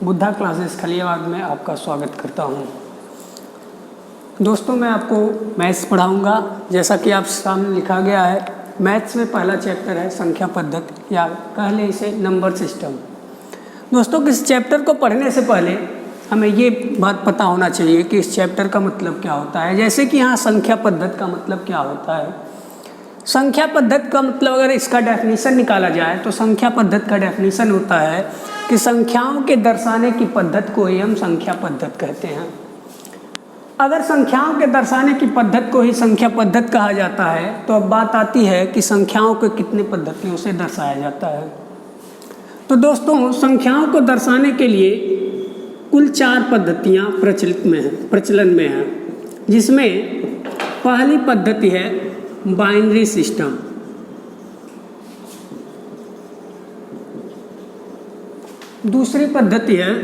Buddha classes खलियाबाद में आपका स्वागत करता हूं। दोस्तों, मैं आपको मैथ्स पढ़ाऊंगा। जैसा कि आप सामने लिखा गया है, मैथ्स में पहला चैप्टर है संख्या पद्धति या कह लें इसे नंबर सिस्टम। दोस्तों, इस चैप्टर को पढ़ने से पहले हमें ये बात पता होना चाहिए कि इस चैप्टर का मतलब क्या होता है। जैसे कि यहाँ संख्या पद्धति का मतलब क्या होता है। संख्या पद्धति का मतलब अगर इसका डेफिनेशन निकाला जाए तो संख्या पद्धति का डेफिनेशन होता है कि संख्याओं के दर्शाने की पद्धति को ही हम संख्या पद्धति कहते हैं। अगर संख्याओं के दर्शाने की पद्धति को ही संख्या पद्धति कहा जाता है तो अब बात आती है कि संख्याओं को कितनी पद्धतियों से दर्शाया जाता है। तो दोस्तों, संख्याओं को दर्शाने के लिए कुल 4 पद्धतियाँ प्रचलन में हैं, जिसमें पहली पद्धति है बाइनरी सिस्टम। दूसरी पद्धति है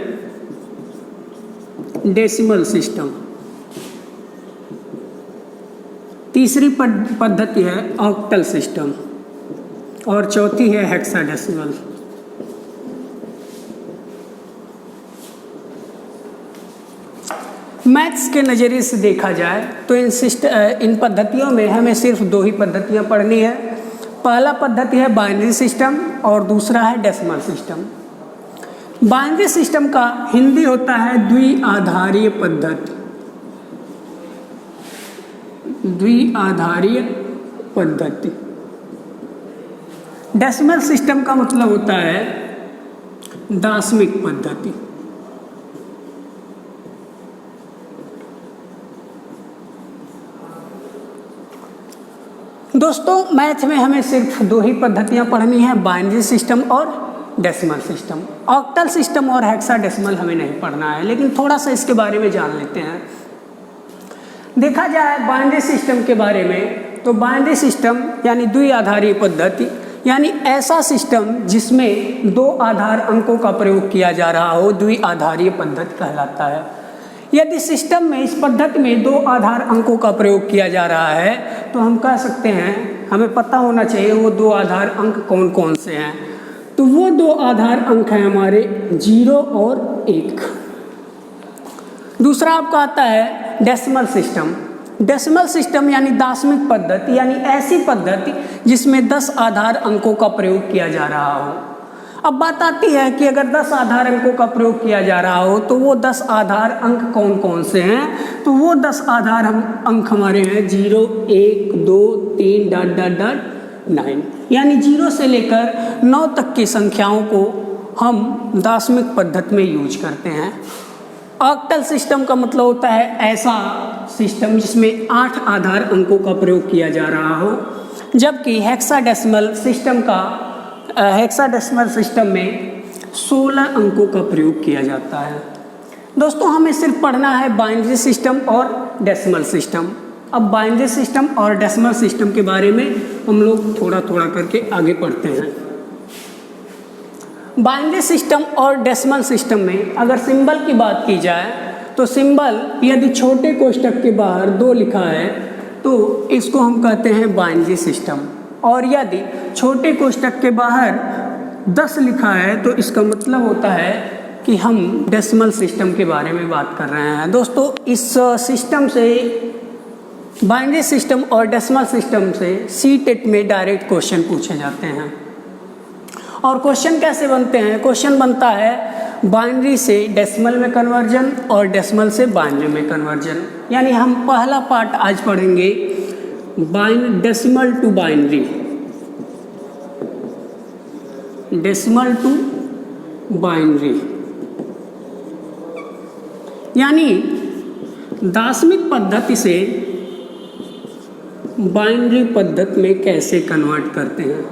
डेसिमल सिस्टम। तीसरी पद्धति है ऑक्टल सिस्टम और चौथी है हेक्साडेसिमल। मैथ्स के नज़रिए से देखा जाए तो इन पद्धतियों में हमें सिर्फ 2 ही पद्धतियाँ पढ़नी है। पहला पद्धति है बाइनरी सिस्टम और दूसरा है डेसिमल सिस्टम। बाइनरी सिस्टम का हिंदी होता है द्विआधारीय पद्धति। द्विआधारीय पद्धति। डेसिमल सिस्टम का मतलब होता है दशमिक पद्धति। दोस्तों, मैथ में हमें सिर्फ 2 ही पद्धतियाँ पढ़नी है, बाइनरी सिस्टम और डेसिमल सिस्टम। ऑक्टल सिस्टम और हेक्साडेसिमल हमें नहीं पढ़ना है, लेकिन थोड़ा सा इसके बारे में जान लेते हैं। देखा जाए बाइनरी सिस्टम के बारे में तो बाइनरी सिस्टम यानी द्विआधारीय पद्धति यानी ऐसा सिस्टम जिसमें 2 आधार अंकों का प्रयोग किया जा रहा हो, द्विआधारीय पद्धति कहलाता है। यदि सिस्टम में इस पद्धति में 2 आधार अंकों का प्रयोग किया जा रहा है तो हम कह सकते हैं, हमें पता होना चाहिए वो 2 आधार अंक कौन कौन से हैं। तो वो 2 आधार अंक हैं हमारे 0 और 1। दूसरा आपका आता है डेसिमल सिस्टम। डेसिमल सिस्टम यानी दशमिक पद्धति यानी ऐसी पद्धति जिसमें 10 आधार अंकों का प्रयोग किया जा रहा हो। अब बात आती है कि अगर 10 आधार अंकों का प्रयोग किया जा रहा हो तो वो 10 आधार अंक कौन कौन से हैं। तो वो 10 आधार अंक हमारे हैं 0, 1, 2, 3 ... 9 यानी 0 से लेकर 9 तक की संख्याओं को हम दशमिक पद्धति में यूज करते हैं। ऑक्टल सिस्टम का मतलब होता है ऐसा सिस्टम जिसमें 8 आधार अंकों का प्रयोग किया जा रहा हो, जबकि हेक्साडेसिमल सिस्टम में 16 अंकों का प्रयोग किया जाता है। दोस्तों, हमें सिर्फ पढ़ना है बाइनरी सिस्टम और डेसिमल सिस्टम। अब बाइनरी सिस्टम और डेसिमल सिस्टम के बारे में हम लोग थोड़ा थोड़ा करके आगे पढ़ते हैं। बाइनरी सिस्टम और डेसिमल सिस्टम में अगर सिंबल की बात की जाए तो सिंबल यदि छोटे कोष्ठक के बाहर 2 लिखा है तो इसको हम कहते हैं बाइनरी सिस्टम, और यदि छोटे कोष्ठक के बाहर 10 लिखा है तो इसका मतलब होता है कि हम डेसिमल सिस्टम के बारे में बात कर रहे हैं। दोस्तों, इस सिस्टम से बाइनरी सिस्टम और डेसिमल सिस्टम से सीटेट में डायरेक्ट क्वेश्चन पूछे जाते हैं। और क्वेश्चन कैसे बनते हैं? क्वेश्चन बनता है बाइनरी से डेसिमल में कन्वर्जन और डेसिमल से बाइनरी में कन्वर्जन। यानी हम पहला पार्ट आज पढ़ेंगे decimal to binary. Decimal to binary यानी दशमिक पद्धति से बाइनरी पद्धति में कैसे कन्वर्ट करते हैं।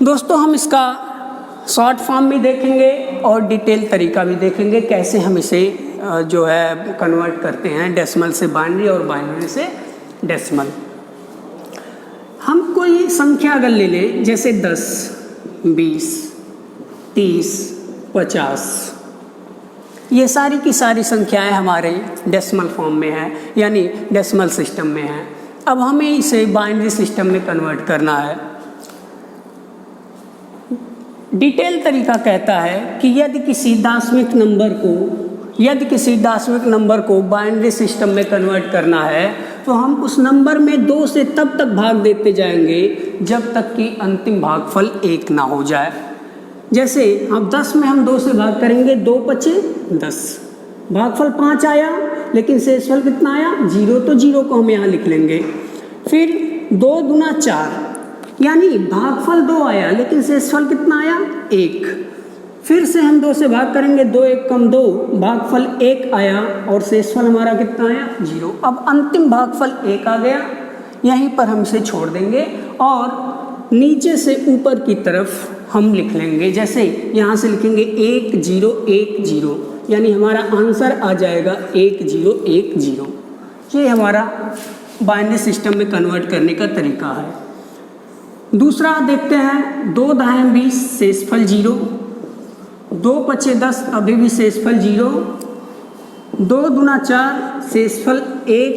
दोस्तों, हम इसका शॉर्ट फॉर्म भी देखेंगे और डिटेल तरीका भी देखेंगे कैसे हम इसे जो है कन्वर्ट करते हैं डेसिमल से बाइनरी और बाइनरी से डेसिमल। हम कोई संख्या अगर ले लें जैसे 10, 20, 30, 50, ये सारी की सारी संख्याएं हमारे डेसिमल फॉर्म में हैं यानी डेसिमल सिस्टम में हैं। अब हमें इसे बाइनरी सिस्टम में कन्वर्ट करना है। डिटेल तरीका कहता है कि यदि किसी दशमिक नंबर को बाइनरी सिस्टम में कन्वर्ट करना है तो हम उस नंबर में 2 से तब तक भाग देते जाएंगे जब तक कि अंतिम भागफल 1 ना हो जाए। जैसे अब 10 में हम 2 से भाग करेंगे, 2 पचे 10, भागफल 5 आया लेकिन शेषफल कितना आया 0, तो 0 को हम यहाँ लिख लेंगे। फिर 2 दूना 4, यानी भागफल 2 आया लेकिन शेषफल कितना आया 1। फिर से हम 2 से भाग करेंगे, 2 1 कम 2, भागफल 1 आया और शेषफल हमारा कितना आया 0। अब अंतिम भागफल 1 आ गया, यहीं पर हम इसे छोड़ देंगे और नीचे से ऊपर की तरफ हम लिख लेंगे। जैसे यहाँ से लिखेंगे 1 0 1 0, यानी हमारा आंसर आ जाएगा 1 0 1 0। ये हमारा बाइनरी सिस्टम में कन्वर्ट करने का तरीका है। दूसरा देखते हैं, 2 दाएं 20 शेषफल 0, 2 पचे 10 अभी भी शेषफल 0, 2 दूना 4 शेषफल 1,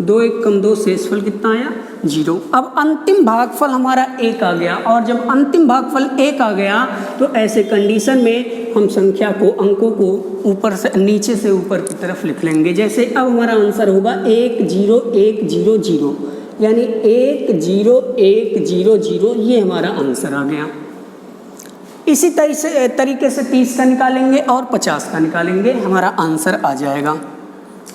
2 1 कम 2 शेषफल कितना आया 0। अब अंतिम भागफल हमारा 1 आ गया, और जब अंतिम भागफल 1 आ गया तो ऐसे कंडीशन में हम संख्या को, अंकों को ऊपर से नीचे से ऊपर की तरफ लिख लेंगे। जैसे अब हमारा आंसर होगा 1 0 1 0 0, यानी 1 0 1 0 0, ये हमारा आंसर आ गया। इसी तरीके से 30 का निकालेंगे और 50 का निकालेंगे, हमारा आंसर आ जाएगा।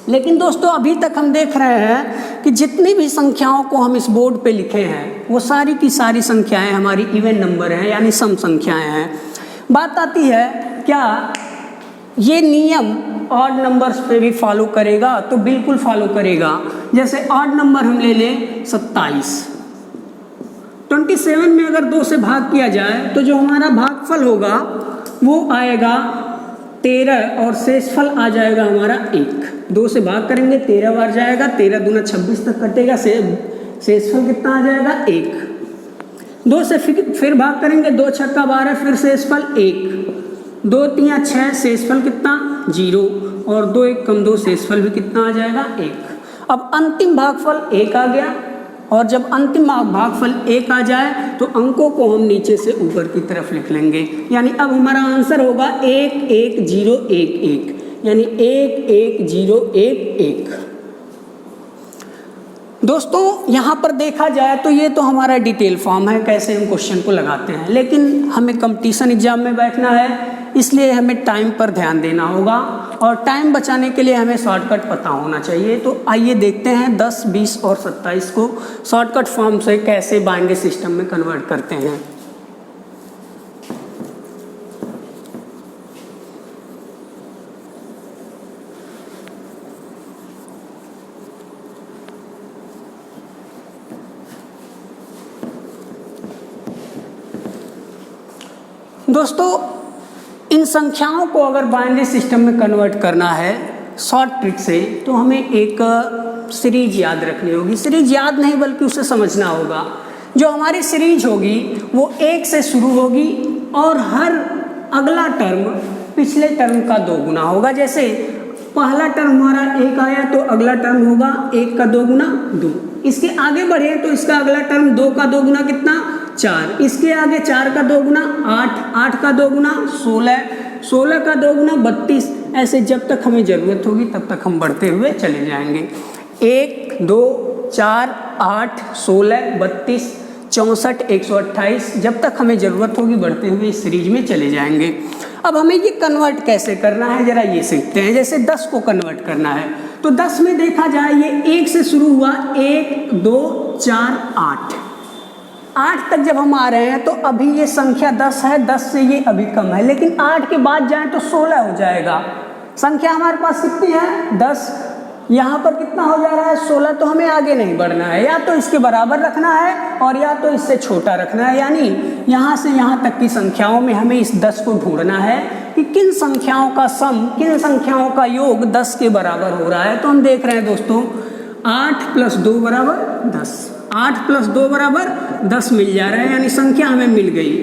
लेकिन दोस्तों अभी तक हम देख रहे हैं कि जितनी भी संख्याओं को हम इस बोर्ड पे लिखे हैं वो सारी की सारी संख्याएं हमारी इवन नंबर हैं, यानी सम संख्याएं हैं। बात आती है क्या ये नियम ऑड नंबर्स पे भी फॉलो करेगा? तो बिल्कुल फॉलो करेगा। जैसे ऑड नंबर हम ले लें 27, 27 में अगर 2 से भाग किया जाए तो जो हमारा भागफल होगा वो आएगा 13 और शेषफल आ जाएगा हमारा 1। 2 से भाग करेंगे 13 बार जाएगा, 13 दूना 26 तक कटेगा, शेषफल कितना आ जाएगा 1। 2 से फिर भाग करेंगे, 2 छक्का 12, फिर शेषफल 1, 2 तिया 6, शेषफल कितना 0, और 2 1 कम 2 शेषफल भी कितना आ जाएगा 1। अब अंतिम भागफल 1 आ गया, और जब अंतिम भागफल 1 आ जाए तो अंकों को हम नीचे से ऊपर की तरफ लिख लेंगे। यानी अब हमारा आंसर होगा 1 1 0 1 1, यानी 1 1 0 1 1। दोस्तों यहाँ पर देखा जाए तो ये तो हमारा डिटेल फॉर्म है, कैसे हम क्वेश्चन को लगाते हैं, लेकिन हमें कंपटीशन एग्जाम में बैठना है, इसलिए हमें टाइम पर ध्यान देना होगा, और टाइम बचाने के लिए हमें शॉर्टकट पता होना चाहिए। तो आइए देखते हैं 10, 20 और 27 को शॉर्टकट फॉर्म से कैसे बाइनरी सिस्टम में कन्वर्ट करते हैं। दोस्तों इन संख्याओं को अगर बाइनरी सिस्टम में कन्वर्ट करना है शॉर्ट ट्रिक से, तो हमें एक सीरीज याद रखनी होगी। सीरीज याद नहीं बल्कि उसे समझना होगा। जो हमारी सीरीज होगी वो 1 से शुरू होगी और हर अगला टर्म पिछले टर्म का 2 गुना होगा। जैसे पहला टर्म हमारा 1 आया तो अगला टर्म होगा 1 का 2 गुना 2। इसके आगे बढ़े तो इसका अगला टर्म 2 का 2 गुना कितना 4, इसके आगे 4 का 2 गुना 8, 8 का 2 गुना 16, 16 का 2 गुना 32। ऐसे जब तक हमें ज़रूरत होगी तब तक हम बढ़ते हुए चले जाएंगे। 1 2 4 8 16 32 64 128, जब तक हमें ज़रूरत होगी बढ़ते हुए इस सीरीज में चले जाएंगे। अब हमें ये कन्वर्ट कैसे करना है ज़रा ये सीखते हैं। जैसे 10 को कन्वर्ट करना है तो 10 में देखा जाए ये 1 से शुरू हुआ, 1 2 4 8, 8 तक जब हम आ रहे हैं तो अभी ये संख्या 10 है, 10 से ये अभी कम है, लेकिन 8 के बाद जाएं तो 16 हो जाएगा। संख्या हमारे पास कितनी है 10, यहाँ पर कितना हो जा रहा है 16, तो हमें आगे नहीं बढ़ना है, या तो इसके बराबर रखना है और या तो इससे छोटा रखना है। यानी यहाँ से यहाँ तक की संख्याओं में हमें इस 10 को ढूंढना है कि किन संख्याओं का सम, किन संख्याओं का योग 10 के बराबर हो रहा है। तो हम देख रहे हैं दोस्तों 8 + 2 = 10, 8 + 2 = 10 मिल जा रहा है, यानी संख्या हमें मिल गई।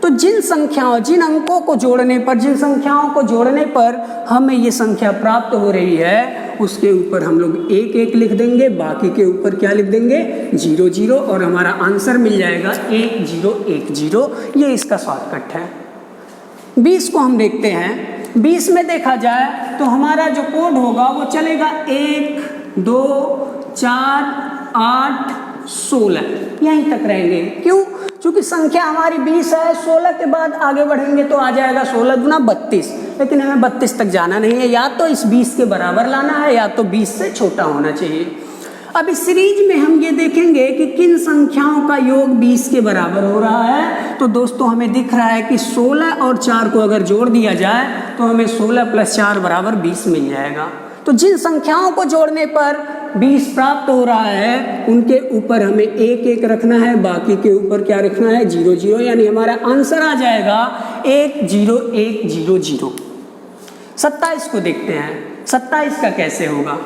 तो जिन संख्याओं, जिन अंकों को जोड़ने पर, जिन संख्याओं को जोड़ने पर हमें ये संख्या प्राप्त हो रही है उसके ऊपर हम लोग 1 1 लिख देंगे, बाकी के ऊपर क्या लिख देंगे 0 0 और हमारा आंसर मिल जाएगा 1 0 1 0। ये इसका शॉर्टकट है। 20 को हम देखते हैं। 20 में देखा जाए तो हमारा जो कोड होगा वो चलेगा 1 2 4 8 16, यहीं तक रहेंगे। क्यों? क्योंकि संख्या हमारी 20 है, 16 के बाद आगे बढ़ेंगे तो आ जाएगा 16 गुना 32, लेकिन हमें 32 तक जाना नहीं है, या तो इस 20 के बराबर लाना है या तो 20 से छोटा होना चाहिए। अब इस सीरीज में हम ये देखेंगे कि किन संख्याओं का योग 20 के बराबर हो रहा है। तो दोस्तों हमें दिख रहा है कि 16 और 4 को अगर जोड़ दिया जाए तो हमें 16 + 4 बराबर 20 मिल जाएगा। तो जिन संख्याओं को जोड़ने पर 20 प्राप्त हो रहा है उनके ऊपर हमें 1 1 रखना है, बाकी के ऊपर क्या रखना है 0 0, यानी हमारा आंसर आ जाएगा 1 0 1 0 0। 27 को देखते हैं। 27 का कैसे होगा?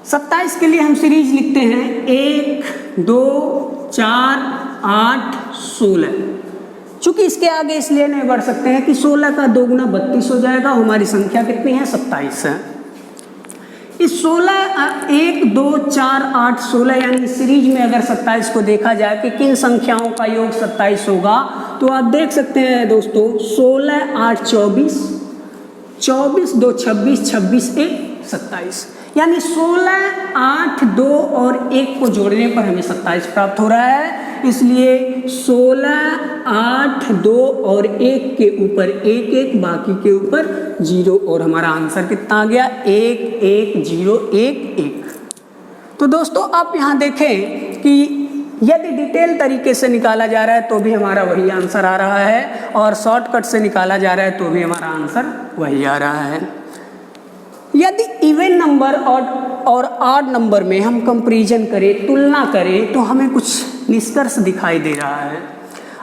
सत्ताईस के लिए हम सीरीज लिखते हैं 1 2 4 8 16। चूंकि इसके आगे इसलिए नहीं बढ़ सकते हैं कि 16 का 2 गुना 32 हो जाएगा। हमारी संख्या कितनी है 27 है। इस 16 1 2 4 8 16 यानी सीरीज में अगर 27 को देखा जाए कि किन संख्याओं का योग 27 होगा तो आप देख सकते हैं दोस्तों 16 8 24 24 2 26 26 1 27, यानी 16 8 2 और 1 को जोड़ने पर हमें 27 प्राप्त हो रहा है। इसलिए 16 8 2 और 1 के ऊपर 1 1, बाकी के ऊपर 0 और हमारा आंसर कितना आ गया 1 1 0 1 1। तो दोस्तों आप यहाँ देखें कि यदि डिटेल तरीके से निकाला जा रहा है तो भी हमारा वही आंसर आ रहा है, और शॉर्टकट से निकाला जा रहा है तो भी हमारा आंसर वही आ रहा है। यदि इवन नंबर और ऑड नंबर में हम कंपैरिजन करें, तुलना करें, तो हमें कुछ निष्कर्ष दिखाई दे रहा है।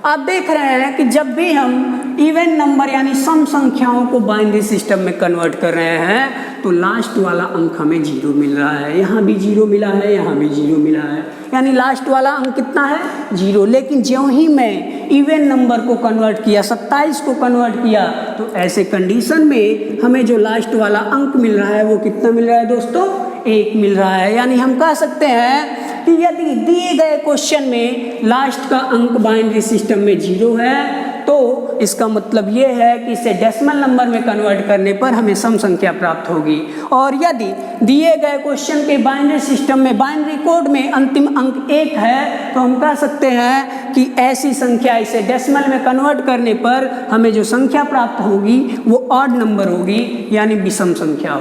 आप देख रहे हैं कि जब भी हम इवन नंबर यानी सम संख्याओं को बाइनरी सिस्टम में कन्वर्ट कर रहे हैं तो लास्ट वाला अंक हमें 0 मिल रहा है। यहाँ भी 0 मिला है, यहाँ भी 0 मिला है, यानी लास्ट वाला अंक कितना है 0। लेकिन ज्यों ही मैं इवन नंबर को कन्वर्ट किया, 27 को कन्वर्ट किया, तो ऐसे कंडीशन में हमें जो लास्ट वाला अंक मिल रहा है वो कितना मिल रहा है दोस्तों 1 मिल रहा है। यानी हम कह सकते हैं कि यदि दिए गए क्वेश्चन में लास्ट का अंक बाइनरी सिस्टम में 0 है तो इसका मतलब ये है कि इसे डेसिमल नंबर में कन्वर्ट करने पर हमें सम संख्या प्राप्त होगी। और यदि दिए गए क्वेश्चन के बाइनरी सिस्टम में, बाइनरी कोड में अंतिम अंक 1 है तो हम कह सकते हैं कि ऐसी संख्या इसे डेसिमल में कन्वर्ट करने पर हमें जो संख्या प्राप्त होगी वो ऑड नंबर होगी, यानी विषम संख्या होगी।